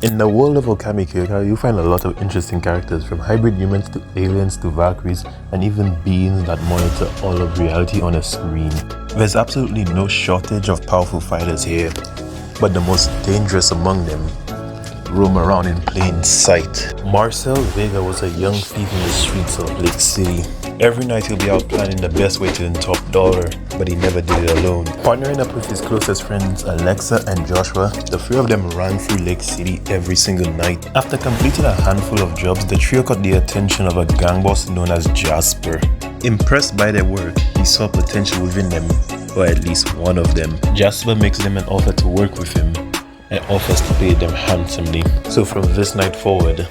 In the world of Okami Kyouka, you find a lot of interesting characters, from hybrid humans to aliens to Valkyries, and even beings that monitor all of reality on a screen. There's absolutely no shortage of powerful fighters here, but the most dangerous among them roam around in plain sight. Marcel Vega was a young thief in the streets of Lake City. Every night he'll be out planning the best way to the top dollar, but he never did it alone. Partnering up with his closest friends Alexa and Joshua, the three of them ran through Lake City every single night. After completing a handful of jobs, the trio caught the attention of a gang boss known as Jasper. Impressed by their work, he saw potential within them, or at least one of them. Jasper makes them an offer to work with him, and offers to pay them handsomely. So from this night forward,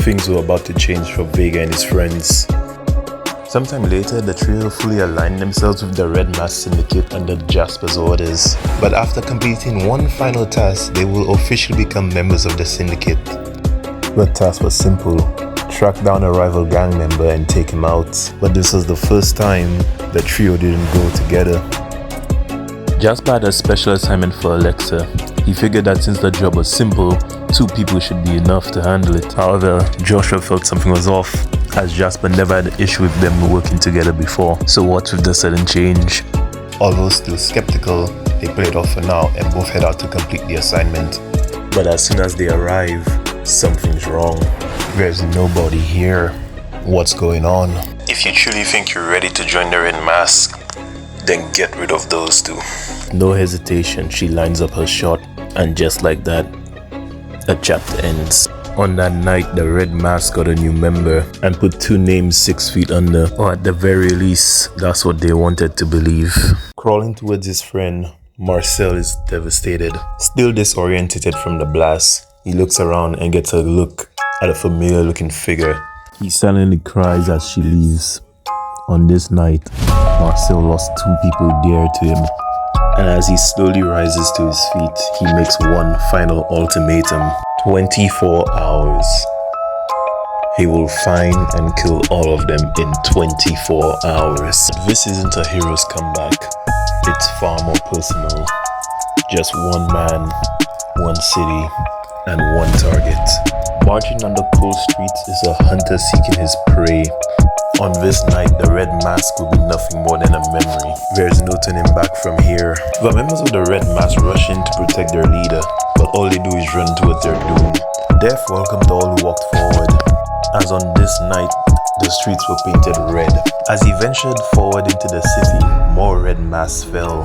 things were about to change for Vega and his friends. Sometime later, the trio fully aligned themselves with the Red Mask Syndicate under Jasper's orders. But after completing one final task, they will officially become members of the Syndicate. The task was simple: track down a rival gang member and take him out. But this was the first time the trio didn't go together. Jasper had a special assignment for Alexa. He figured that since the job was simple, 2 people should be enough to handle it. However, Joshua felt something was off, as Jasper never had an issue with them working together before. So what's with the sudden change? Although still skeptical, they play it off for now and both head out to complete the assignment. But as soon as they arrive, something's wrong. There's nobody here. What's going on? If you truly think you're ready to join the Red Mask, then get rid of those 2. No hesitation, she lines up her shot, and just like that, a chapter ends. On that night, the Red Mask got a new member and put 2 names 6 feet under, or at the very least, that's what they wanted to believe. Crawling towards his friend, Marcel is devastated. Still disoriented from the blast, he looks around and gets a look at a familiar looking figure. He silently cries as she leaves. On this night, Marcel lost 2 people dear to him. And as he slowly rises to his feet, he makes one final ultimatum. 24 hours. He will find and kill all of them in 24 hours. This isn't a hero's comeback. It's far more personal. Just one man, one city, and one target. Marching on the cold streets is a hunter seeking his prey. On this night, the Red Mask will be nothing more than a memory. There's no turning back from here. The members of the Red Mask rush in to protect their leader, but all they do is run towards their doom. Death welcomed all who walked forward, as on this night, the streets were painted red. As he ventured forward into the city, more Red Masks fell.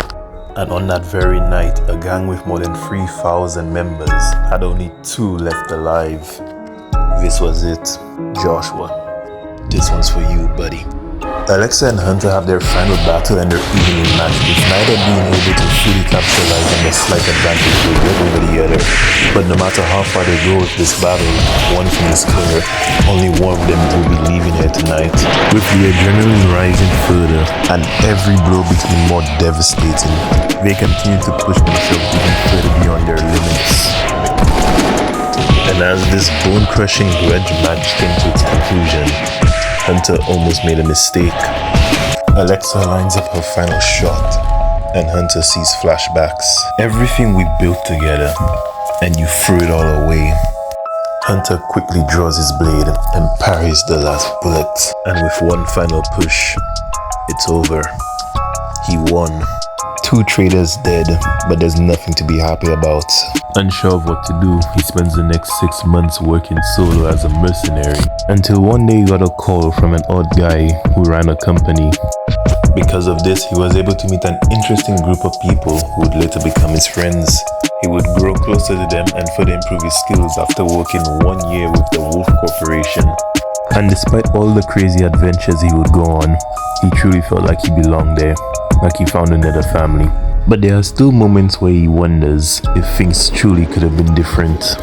And on that very night, a gang with more than 3,000 members had only 2 left alive. This was it. Joshua, this one's for you, buddy. Alexa and Hunter have their final battle and their evening match, with neither being able to fully capitalize on the slight advantage they get over the other. But no matter how far they go with this battle, one thing is clear: only one of them will be leaving here tonight. With the adrenaline rising further and every blow becoming more devastating, they continue to push themselves even further beyond their limits. And as this bone-crushing grudge match came to its conclusion, Hunter almost made a mistake. Alexa lines up her final shot, and Hunter sees flashbacks. Everything we built together, and you threw it all away. Hunter quickly draws his blade and parries the last bullet, and with one final push, it's over. He won. 2 traitors dead, but there's nothing to be happy about. Unsure of what to do, he spends the next 6 months working solo as a mercenary, until one day he got a call from an odd guy who ran a company. Because of this, he was able to meet an interesting group of people who would later become his friends. He would grow closer to them and further improve his skills after working 1 year with the Wolf Corporation. And despite all the crazy adventures he would go on, he truly felt like he belonged there, like he found another family. But there are still moments where he wonders if things truly could have been different.